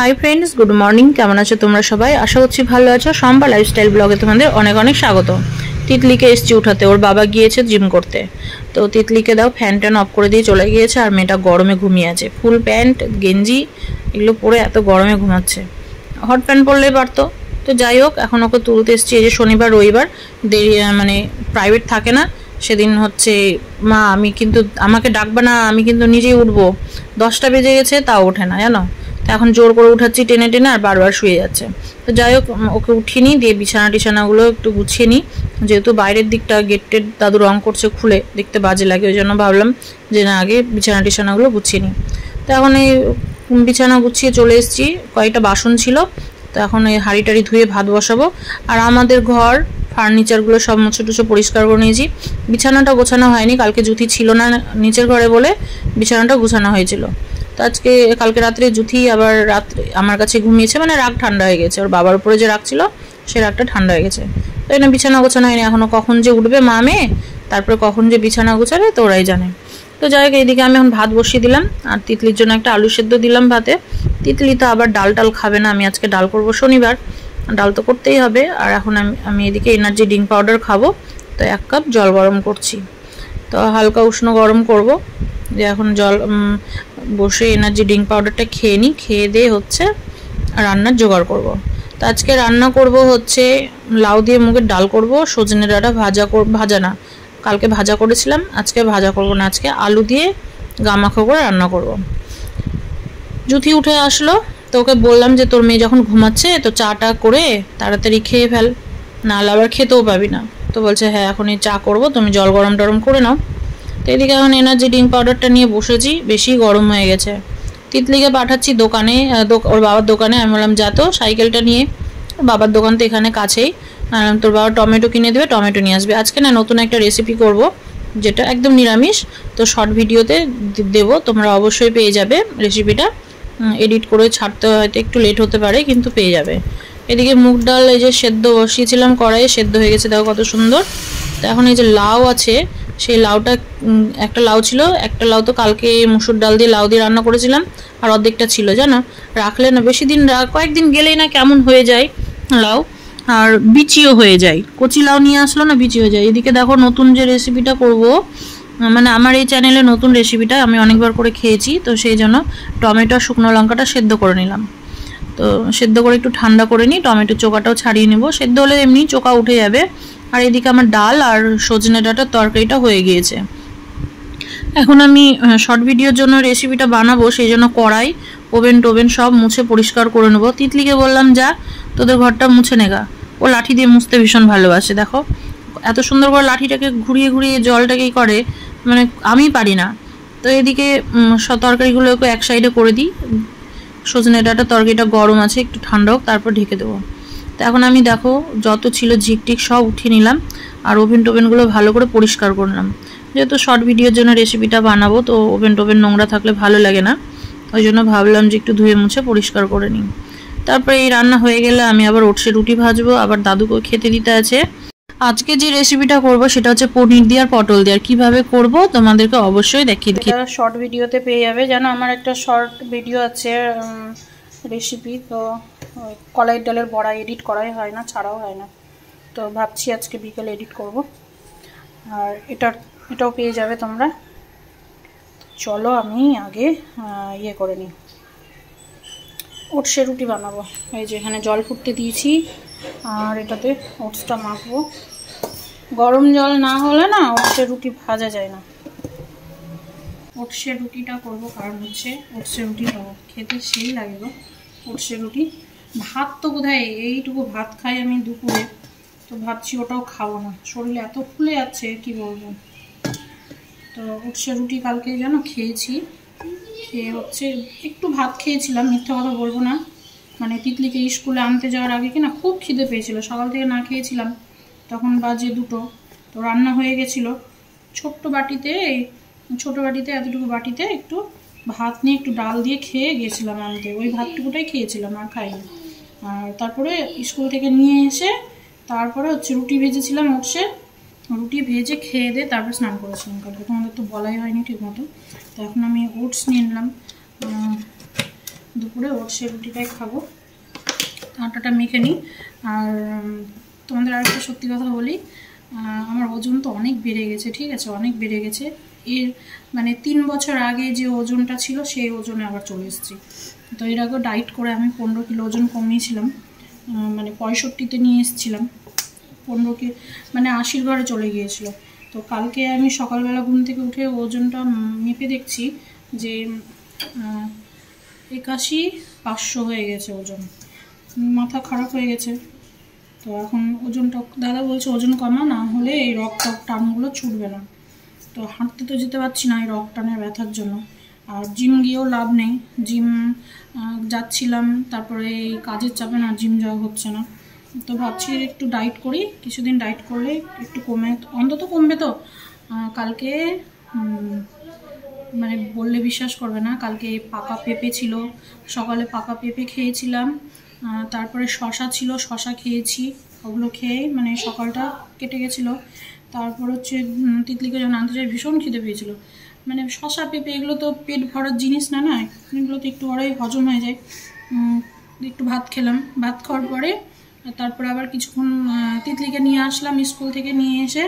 Hi friends good morning केमन आछो तोमरा सबाई आशा करछि भालो आछो शम्पा लाइफस्टाइल ब्लगे तोमादेर अनेक अनेक स्वागत। तितलिके एसेछि उठाते ओर बाबा गियेछे जिम करते तो तितलिके दाओ फैन टैन अफ करे दिये चले गियेछे और मेয়েটা गरमे घुमिয়ে আছে फुल पैंट गेंजी एगुलो परे एत गरमे घुमाচ্ছে हट पैंट पड़लेই पारतो तो যাই হোক এখন ওকে তুলতে এসেছি এই যে শনিবার রবিবার দেরি মানে প্রাইভেট থাকে না সেদিন হচ্ছে মা আমি কিন্তু আমাকে ডাকবা না আমি কিন্তু নিজেই উঠবো 10টা বেজে গেছে তাও ওঠে না জানো তো এখন জোর করে উঠাচ্ছি টেনে টেনে আর বারবার শুয়ে যাচ্ছে তো যাই হোক ওকে উঠিয়ে নিই দিয়ে বিছানা টিছানাগুলো একটু গুছিয়ে নিই যেহেতু বাইরের দিকটা গেটের দাদু রং করছে খুলে দেখতে বাজে লাগে ওই জন্য ভাবলাম যে না আগে বিছানা টিছানাগুলো গুছিয়ে নিই তো এখন এই বিছানা গুছিয়ে চলে এসেছি কয়েকটা বাসন ছিল তো এখন এই হাঁড়ি টাড়ি ধুয়ে ভাত বসাবো আর আমাদের ঘর ফার্নিচারগুলো সব মুছে টুছে পরিষ্কার করে নিয়েছি বিছানাটা গোছানো হয়নি কালকে জুতি ছিল না নিচের ঘরে বলে বিছানাটা গোছানো হয়েছিল তো আজকে কালকে রাতে জুতি আবার রাতে আমার কাছে ঘুমিয়েছে মানে রাগ ঠান্ডা হয়ে গেছে ওর বাবার উপরে যে রাগ ছিল সে রাগটা ঠান্ডা হয়ে গেছে তো এনে বিছানা গোছানো হয়নি এখনো কখন যে উঠবে মা মেয়ে তারপরে কখন যে বিছানা গোছাবে তো ওরাই জানে তো যাই হোক এইদিকে আমি এখন ভাত বসিয়ে দিলাম আর তিতলির জন্য একটা আলু সেদ্ধ দিলাম ভাতে তিতলি তো আবার ডাল টাল খাবে না আমি আজকে ডাল করব শনিবার ডাল তো করতেই হবে আর এখন আমি এদিকে এনার্জি ড্রিঙ্ক পাউডার খাবো তো 1 কাপ জল গরম করছি তো হালকা উষ্ণ গরম করব যে এখন জল বসে এনার্জি ড্রিঙ্ক পাউডারটা খেয়ে নিই খেয়ে দিয়ে হচ্ছে রান্নার জোগাড় করব তো আজকে রান্না করব হচ্ছে লাউ দিয়ে মুগের ডাল করব সজনে ডাঁটা ভাজা না কালকে ভাজা করেছিলাম আজকে ভাজা করব না আজকে আলু দিয়ে গামাখা করে রান্না করব জুথি উঠে আসলো তো ওকে বললাম যে তোর মেয়ে যখন ঘুমাচ্ছে তো চাটা করে তাড়াতাড়ি খেয়ে ফেল নাহলে আবার খেতেও পাবি না তো বলছে হ্যাঁ এখনই চা করব তুমি জল গরম টরম করে নাও তো এদিকে এখন এনার্জি ড্রিঙ্ক পাউডারটা নিয়ে বসেছি বেশি গরম হয়ে গেছে তিতলিকে পাঠাচ্ছি দোকানে ওর বাবার দোকানে আমি বললাম যা তো সাইকেলটা নিয়ে বাবার দোকান তো এখানে কাছেই তোর বাবা টমেটো কিনে দেবে টমেটো নিয়ে আসবে আজকে না নতুন একটা রেসিপি করব যেটা একদম নিরামিষ তো শর্ট ভিডিওতে দেব তোমরা অবশ্যই পেয়ে যাবে রেসিপিটা এডিট করে ছাড়তে হয়তো একটু লেট হতে পারে কিন্তু পেয়ে যাবে এদিকে মুগ ডাল এই যে সেদ্ধ বসিয়েছিলাম কড়াইয়ে সেদ্ধ হয়ে গেছে দেখো কত সুন্দর তো এখন এই যে লাউ আছে সেই লাউটা একটা লাউ ছিল একটা লাউ তো কালকে মুসুর ডাল দিয়ে লাউ দিয়ে রান্না করেছিলাম আর অর্ধেকটা ছিল জানো রাখলে না বেশি দিন কয়েকদিন গেলেই না কেমন হয়ে যায় লাউ আর বিচিও হয়ে যায় কচি লাউ নিয়ে আসলো না বিচি হয়ে যায় এদিকে দেখো নতুন যে রেসিপিটা করব মানে আমার এই চ্যানেলে নতুন রেসিপিটা আমি অনেকবার করে খেয়েছি তো সেই জন্য টমেটো শুকনো লঙ্কাটা সেদ্ধ করে নিলাম তো সেদ্ধ করে একটু ঠান্ডা করে নিই টমেটো চোকাটাও ছাড়িয়ে নেব সেদ্ধ হলে এমনি চোকা উঠে যাবে আর এদিকে আমার ডাল আর সজনে ডাঁটার তরকারিটা হয়ে গিয়েছে এখন আমি শর্ট ভিডিওর জন্য রেসিপিটা বানাবো সেই জন্য কড়াই ওভেন টোভেন সব মুছে পরিষ্কার করে নেবো তিতলিকে বললাম যা তোদের ঘরটা মুছে নেগা ও লাঠি দিয়ে মুছতে ভীষণ ভালোবাসে দেখো এত সুন্দর করে লাঠিটাকে ঘুরিয়ে ঘুরিয়ে জলটাকেই করে মানে আমি পারি না তো এদিকে তরকারিগুলোকে এক সাইডে করে দিই সজনে ডাঁটার তরকারিটা গরম আছে একটু ঠান্ডা হোক তারপর ঢেকে দেবো তো এখন আমি দেখো যত ছিল ঝিকটিক সব উঠিয়ে নিলাম আর ওভেন টোভেনগুলো ভালো করে পরিষ্কার করলাম যেহেতু শর্ট ভিডিওর জন্য রেসিপিটা বানাবো তো ওভেন টোভেন নোংরা থাকলে ভালো লাগে না ওই জন্য ভাবলাম যে একটু ধুয়ে মুছে পরিষ্কার করে নিই তারপরে এই রান্না হয়ে গেলে আমি আবার ওটসে রুটি ভাজবো আবার দাদুকে খেতে দিতে আছে আজকে যে রেসিপিটা করব সেটা হচ্ছে পনির দিয়ে আর পটল দিয়ে আর কীভাবে করব তোমাদেরকে অবশ্যই দেখিয়ে দিই শর্ট ভিডিওতে পেয়ে যাবে জানো আমার একটা শর্ট ভিডিও আছে রেসিপি তো কলাইয়ের ডালের বড়া এডিট করাই হয় না ছাড়াও হয় না তো ভাবছি আজকে বিকেলে এডিট করব আর এটাও পেয়ে যাবে তোমরা চলো আমি আগে ইয়ে করে নিই ওটসের রুটি বানাবো এই যে এখানে জল ফুটতে দিয়েছি আর এটাতে ওটসটা মাখবো গরম জল না হলে না ওটসের রুটি ভাজা যায় না ওটসের রুটিটা করবো কারণ হচ্ছে ওটসের রুটি খেতে সেই লাগে গো ওটসের রুটি ভাত তো বোধহয় এইটুকু ভাত খাই আমি দুপুরে তো ভাবছি ওটাও খাবো না শরীরে এত ফুলে যাচ্ছে কি বলবো তো ওটসের রুটি কালকে জানো খেয়েছি খেয়ে হচ্ছে একটু ভাত খেয়েছিলাম মিথ্যা কথা বলবো না মানে তিতলিকে স্কুলে আনতে যাওয়ার আগে কিনা খুব খিদে পেয়েছিল সকাল থেকে না খেয়েছিলাম তখন বাজে 2টো তো রান্না হয়ে গেছিলো ছোট বাটিতে এতটুকু বাটিতে একটু ভাত নিয়ে একটু ডাল দিয়ে খেয়ে গেছিলাম আনতে ওই ভাতটুকুটাই খেয়েছিলাম আর খাইনি আর তারপরে স্কুল থেকে নিয়ে এসে তারপরে হচ্ছে রুটি ভেজেছিলাম ওটসে রুটি ভেজে খেয়ে দিয়ে তারপর স্নান করেছিলাম কালকে তোমাদের তো বলাই হয়নি ঠিক মতো তো এখন আমি ওটস নিয়ে নিলাম দুপুরে ওটসের রুটিটাই খাবো। আটাটা মেখে নিই। আর তোমাদের আর একটা সত্যি কথা বলি, আমার ওজন তো অনেক বেড়ে গেছে, ঠিক আছে, অনেক বেড়ে গেছে। এর মানে 3 বছর আগে যে ওজনটা ছিল সেই ওজনে আবার চলে এসেছি। তো এর আগেও ডায়েট করে আমি 15 কিলো ওজন কমিয়েছিলাম, মানে 65-তে নিয়ে এসেছিলাম। 15 কিলো মানে 80-র ঘরে চলে গিয়েছিল। তো কালকে আমি সকালবেলা ঘুম থেকে উঠে ওজনটা মেপে দেখছি যে 81,500 হয়ে গেছে ওজন। মাথা খারাপ হয়ে গেছে। তো এখন ওজনটা দাদা বলছে ওজন কমা, না হলে এই রক্ত টানগুলো ছুটবে না। তো হাঁটতে তো যেতে পারছি না এই রক টানের ব্যথার জন্য। আর জিম গিয়েও লাভ নেই, জিম যাচ্ছিলাম, তারপরে এই কাজের চাপে না জিম যাওয়া হচ্ছে না। তো ভাবছি একটু ডায়েট করি, কিছুদিন ডায়েট করলে একটু কমে, অন্তত কমবে। তো কালকে মানে বললে বিশ্বাস করবে না, কালকে পাকা পেঁপে ছিল, সকালে পাকা পেঁপে খেয়েছিলাম, তারপরে শশা ছিল, শশা খেয়েছি। ওগুলো খেয়ে মানে সকালটা কেটে গেছিলো। তারপর হচ্ছে তিতলিকে যখন আনতে যাই ভীষণ খিদে পেয়েছিল। মানে শশা পেঁপে এগুলো তো পেট ভরার জিনিস না, নয়, এগুলো তো একটু পরেই হজম হয়ে যায়। একটু ভাত খেলাম, ভাত খাওয়ার পরে তারপরে আবার কিছুক্ষণ তিতলিকে নিয়ে আসলাম স্কুল থেকে, নিয়ে এসে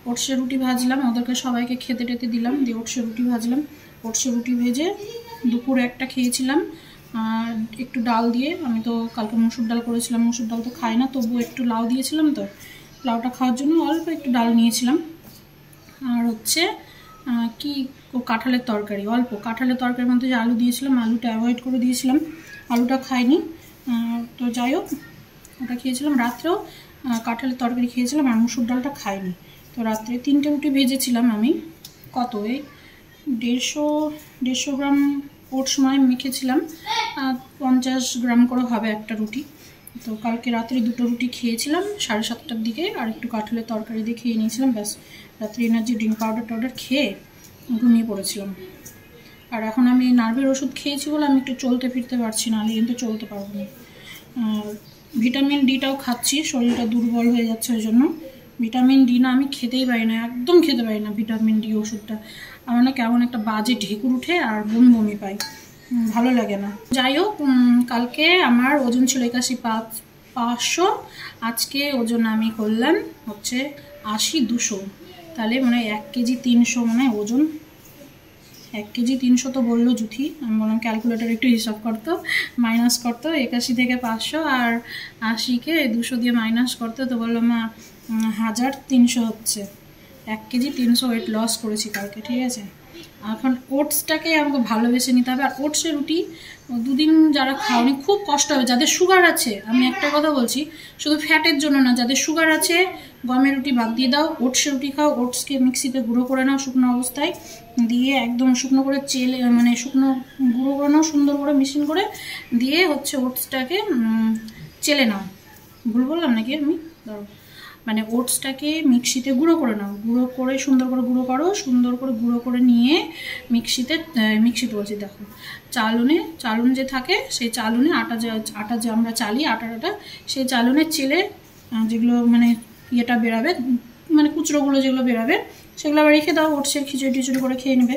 ওটসের রুটি ভাজলাম, ওদেরকে সবাইকে খেতে টেতে দিলাম, দিয়ে ওটসের রুটি ভাজলাম। ওটসের রুটি ভেজে দুপুরে একটা খেয়েছিলাম আর একটু ডাল দিয়ে। আমি তো কালকে মসুর ডাল করেছিলাম, মসুর ডাল তো খাই না, তবুও একটু লাউ দিয়েছিলাম, তো লাউটা খাওয়ার জন্য অল্প একটু ডাল নিয়েছিলাম। আর হচ্ছে কি কাঁঠালের তরকারি, অল্প কাঁঠালের তরকারির মধ্যে যে আলু দিয়েছিলাম, আলুটা অ্যাভয়েড করে দিয়েছিলাম, আলুটা খাইনি। তো যাই হোক, ওটা খেয়েছিলাম। রাত্রেও কাঁঠালের তরকারি খেয়েছিলাম আর মুসুর ডালটা খাইনি। তো রাত্রে 3টে রুটি ভেজেছিলাম আমি, কত এই 150 গ্রাম ওটস সময় মেখেছিলাম, 50 গ্রাম করে হবে একটা রুটি। তো কালকে রাত্রে 2টো রুটি খেয়েছিলাম 7:30টার দিকে, আর একটু কাঁঠালের তরকারি দিয়ে খেয়ে নিয়েছিলাম, ব্যাস। রাত্রে এনার্জি ড্রিঙ্ক পাউডার খেয়ে ঘুমিয়ে পড়েছিলাম। আর এখন আমি নার্ভের ওষুধ খেয়েছি বলে আমি একটু চলতে ফিরতে পারছি, নাহলে কিন্তু চলতে পারবো না। ভিটামিন ডিটাও খাচ্ছি, শরীরটা দুর্বল হয়ে যাচ্ছে ওই জন্য। ভিটামিন ডি না আমি খেতেই পারি না, একদম খেতে পারি না ভিটামিন ডি ওষুধটা। আমার না কেমন একটা বাজে ঢেকুর উঠে আর বমি পাই, ভালো লাগে না। যাই হোক, কালকে আমার ওজন ছিল 81,500, আজকে ওজন আমি করলাম হচ্ছে 80,200। তাহলে মানে 1 কেজি 300, মানে ওজন 1 কেজি 300 তো বললো জুথি। আমি বললাম ক্যালকুলেটার একটু হিসাব করতো, মাইনাস করতো 81 থেকে 500 আর 80-কে 200 দিয়ে মাইনাস করতো। তো বললো মা 1300 হচ্ছে। 1 কেজি 300 ওয়েট লস করেছি কালকে, ঠিক আছে। এখন ওটসটাকে আমাকে ভালোবেসে নিতে হবে। আর ওটসের রুটি 2 দিন যারা খাওনি খুব কষ্ট হবে, যাদের সুগার আছে। আমি একটা কথা বলছি, শুধু ফ্যাটের জন্য না, যাদের সুগার আছে গমের রুটি বাদ দিয়ে দাও, ওটসের রুটি খাও। ওটসকে মিক্সিতে গুঁড়ো করে নাও শুকনো অবস্থায়, দিয়ে একদম শুকনো করে চেলে, মানে শুকনো গুঁড়ো করে নাও সুন্দর করে মিশিং করে, দিয়ে হচ্ছে ওটসটাকে চেলে নাও। ভুল বললাম নাকি আমি? ধরো মানে ওটসটাকে মিক্সিতে গুঁড়ো করে নাও, গুঁড়ো করে সুন্দর করে গুঁড়ো করো, সুন্দর করে গুঁড়ো করে নিয়ে মিক্সিতে বলছি দেখো, চালুন যে থাকে সেই চালুনে আটা যে আমরা চালি আটাটা, সেই চালুনে চেলে যেগুলো মানে ইয়েটা বেরাবে, মানে কুচড়োগুলো যেগুলো বেরাবে, সেগুলো আবার রেখে দাও। ওটসের খিচুড়ি করে খেয়ে নেবে,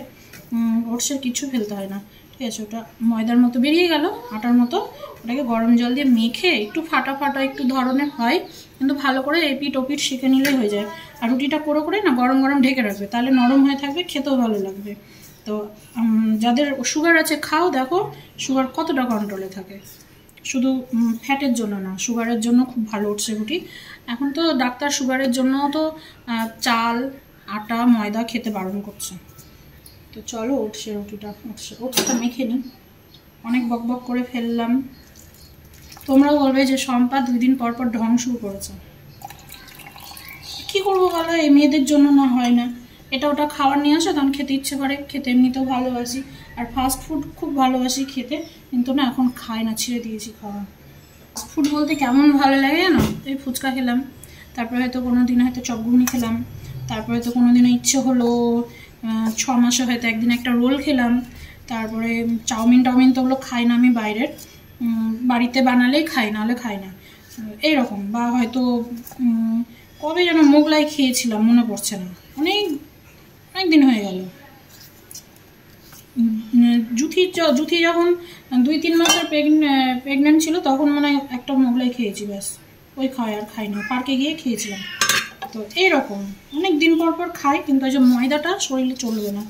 ওটসের কিছু ফেলতে হয় না, ঠিক আছে। ওটা ময়দার মতো বেরিয়ে গেল, আটার মতো। ওটাকে গরম জল দিয়ে মেখে একটু ফাটা একটু ধরনের হয়, কিন্তু ভালো করে এপিট ওপিট শিখে নিলেই হয়ে যায়। আর রুটিটা করে না গরম ঢেকে রাখবে, তাহলে নরম হয়ে থাকবে, খেতেও ভালো লাগবে। তো যাদের সুগার আছে খাও, দেখো সুগার কতটা কন্ট্রোলে থাকে। শুধু ফ্যাটের জন্য না, সুগারের জন্য খুব ভালো ওটসের রুটি। এখন তো ডাক্তার সুগারের জন্য তো চাল, আটা, ময়দা খেতে বারণ করছে। তো চলো ওটসের রুটিটা, ওটসটা মেখে নিই। অনেক বকবক করে ফেললাম। তোমরাও বলবে যে শম্পা 2 দিন পর ঢং শুরু করেছে। কী করবো বলো, এই মেয়েদের জন্য না হয় না, এটা ওটা খাবার নিয়ে আসে তখন খেতে ইচ্ছে করে, খেতে এমনিতেও ভালোবাসি, আর ফাস্ট ফুড খুব ভালোবাসি খেতে, কিন্তু না এখন খাই না, ছেড়ে দিয়েছি খাওয়া। ফাস্ট ফুড বলতে কেমন ভালো লাগে জানো, এই ফুচকা খেলাম, তারপরে হয়তো কোনো দিন হয়তো চপ ঘুগনি খেলাম, তারপরে হয়তো কোনো দিনও ইচ্ছে হলো 6 মাসে হয়তো একদিন একটা রোল খেলাম, তারপরে চাউমিন তো ওগুলো খাই না আমি বাইরের, বাড়িতে বানালেই খাই, নাহলে খাই না এইরকম। বা হয়তো কবে যেন মোগলাই খেয়েছিলাম, মনে পড়ছে না, অনেক দিন হয়ে গেল। জুথির জুথি যখন 2-3 মাসের প্রেগনেন্ট ছিল তখন মনে হয় একটা মোগলাই খেয়েছি, ব্যাস ওই খাইনি, পার্কে গিয়ে খেয়েছিলাম। তো এইরকম অনেক দিন পর পর খাই, কিন্তু এই যে ময়দাটা শরীরে চলবে না।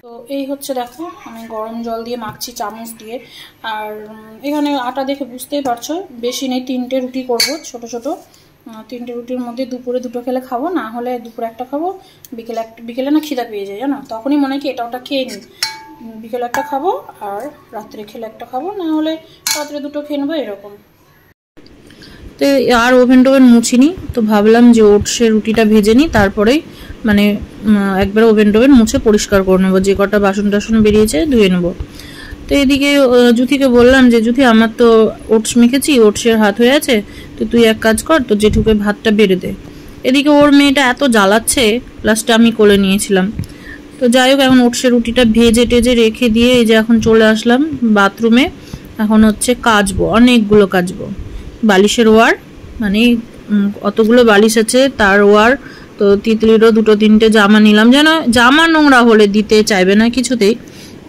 তো এই হচ্ছে দেখো আমি গরম জল দিয়ে মাখছি চামচ দিয়ে। আর এখানে আটা দেখে বুঝতেই পারছো বেশি নেই, 3টে রুটি করব ছোট ছোট। 3টে রুটির মধ্যে দুপুরে 2টো খেলে খাবো, না হলে দুপুরে একটা খাবো, বিকেলে না খিদা পেয়ে যায় জানো, তখনই মনে হয় কি এটা ওটা খেয়ে নিই। বিকেলে একটা খাবো আর রাত্রে খেলে একটা খাবো, না হলে রাত্রে 2টো খেয়ে নেবো এরকম। তো আর ওভেন টোভেন মুছিনি, তো ভাবলাম যে ওটসের রুটিটা ভেজে নিই, তারপরেই মানে একবার ওভেন টোভেন মুছে পরিষ্কার করে নেবো, যে কটা বাসন টাসন বেরিয়েছে ধুয়ে নেবো। তো এদিকে জুথিকে বললাম যে জুথি আমার তো ওটস মেখেছি, ওটসের হাত হয়ে আছে, তো তুই এক কাজ কর, তো জেঠুকে ভাতটা বেড়ে দে। এদিকে ওর মেয়েটা এত জ্বালাচ্ছে, লাস্টে আমি কোলে নিয়েছিলাম। তো যাই হোক এখন ওটসের রুটিটা ভেজে টেজে রেখে দিয়ে এই যে এখন চলে আসলাম বাথরুমে। এখন হচ্ছে কাচবো, অনেকগুলো কাচবো। বালিশের ওয়ার, মানে অতগুলো বালিশ আছে তার ওয়ার। তো তিতলিরও 2-3টে জামা নিলাম, যেন জামা নোংরা হলে দিতে চাইবে না কিছুতেই।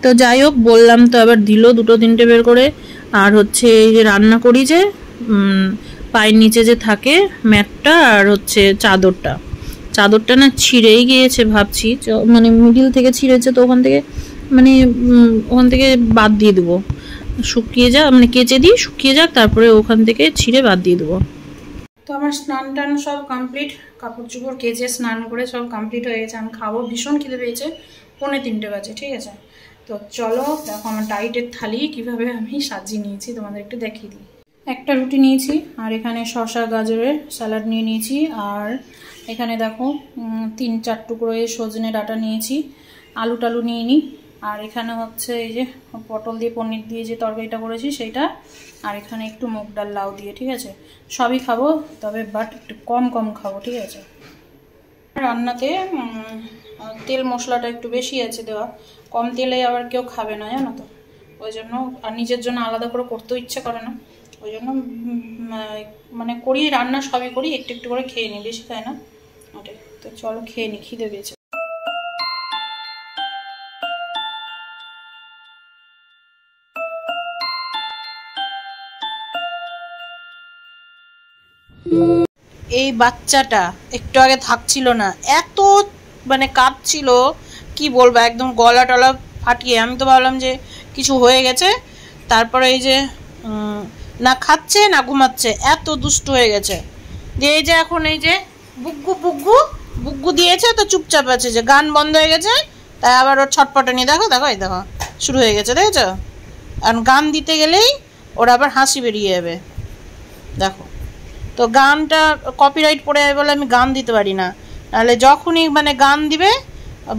তো যাই হোক বললাম, তো আবার দিল 2-3টে বের করে। আর হচ্ছে এই যে রান্না করি যে পায়ের নিচে যে থাকে ম্যাটটা, আর হচ্ছে চাদরটা না ছিঁড়েই গিয়েছে, ভাবছি মানে মিডিল থেকে ছিঁড়েছে, তো ওখান থেকে বাদ দিয়ে দেবো, শুকিয়ে যাক, মানে কেচে দিই শুকিয়ে যাক, তারপরে ওখান থেকে ছিঁড়ে বাদ দিয়ে দেবো। তো আমার স্নান টান সব কমপ্লিট, কাপড় চোপড় কেচে স্নান করে সব কমপ্লিট হয়ে গেছে। আমি খাবো, ভীষণ খিদে পেয়েছে, 2:45 বাজে, ঠিক আছে। তো চলো দেখো আমার ডায়েটের থালি কিভাবে আমি সাজিয়ে নিয়েছি, তোমাদের একটু দেখিয়ে দিই। একটা রুটি নিয়েছি, আর এখানে শসা গাজরের স্যালাড নিয়ে নিয়েছি, আর এখানে দেখো 3-4 টুকরো সজনে ডাঁটা নিয়েছি, আলু টালু নিয়ে নিই। আর এখানে হচ্ছে এই যে পটল দিয়ে পনির দিয়ে যে তরকারিটা করেছি সেইটা, আর এখানে একটু মুগ ডাল লাউ দিয়ে, ঠিক আছে। সবই খাবো, তবে বাট একটু কম কম খাবো, ঠিক আছে। রান্নাতে তেল মশলাটা একটু বেশি আছে দেওয়া, কম তেলে আবার কেউ খাবে না জানো তো, ওই জন্য। আর নিজের জন্য আলাদা করে করতেও ইচ্ছে করে না, ওই জন্য মানে করি, রান্না সবই করি, একটু একটু করে খেয়ে নিই, বেশি খাই না ওটাই। তো চলো খেয়ে নিই, খিদে পেয়েছে। এই বাচ্চাটা একটু আগে থাকছিল না, এত মানে কাঁদছিল কি বলবো, একদম গলা টলা ফাটিয়ে। আমি তো ভাবলাম যে কিছু হয়ে গেছে, তারপরে এই যে না খাচ্ছে না ঘুমাচ্ছে, এত দুষ্টু হয়ে গেছে। দিয়ে এই যে এখন এই যে বুগ্গু দিয়েছে, তো চুপচাপ আছে, যে গান বন্ধ হয়ে গেছে, তাই আবার ওর ছটপটানি দেখো এই দেখো শুরু হয়ে গেছে, দেখেছো। আর গান দিতে গেলেই ওর আবার হাসি বেরিয়ে যাবে, দেখো। তো গানটা কপিরাইট পড়ে যাবে বলে আমি গান দিতে পারি না, নাহলে যখনই মানে গান দিবে,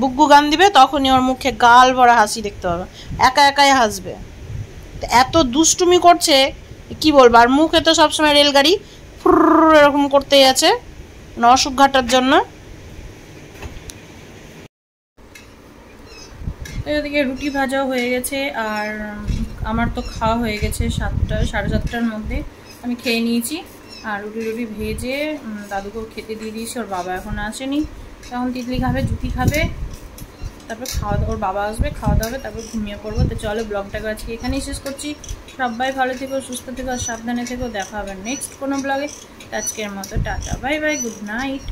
বুগ্গু গান দিবে, তখনই ওর মুখে গাল ভরা হাসি দেখতে হবে, একা একাই হাসবে। এত দুষ্টুমি করছে কি বলবো, আর মুখে তো সবসময় রেলগাড়ি ফুর এরকম করতেই আছে, অসুখ ঘাটার জন্য। এদিকে রুটি ভাজাও হয়ে গেছে, আর আমার তো খাওয়া হয়ে গেছে 7:30-7:30টার মধ্যে আমি খেয়ে নিয়েছি। আর রুটি ভেজে দাদুকেও খেতে দিয়ে দিয়েছি, ওর বাবা এখন আসেনি, তখন তিতলি খাবে, জুতি খাবে, তারপর ওর বাবা আসবে, খাওয়া দাওয়া হবে, তারপর ঘুমিয়ে পড়বো। তো চলো ব্লগটাকে আজকে এখানেই শেষ করছি। সবাই ভালো থেকো, সুস্থ থেকো, আর সাবধানে থেকো। দেখা হবে নেক্সট কোনো ব্লগে। আজকের মতো tata, bye bye, good night.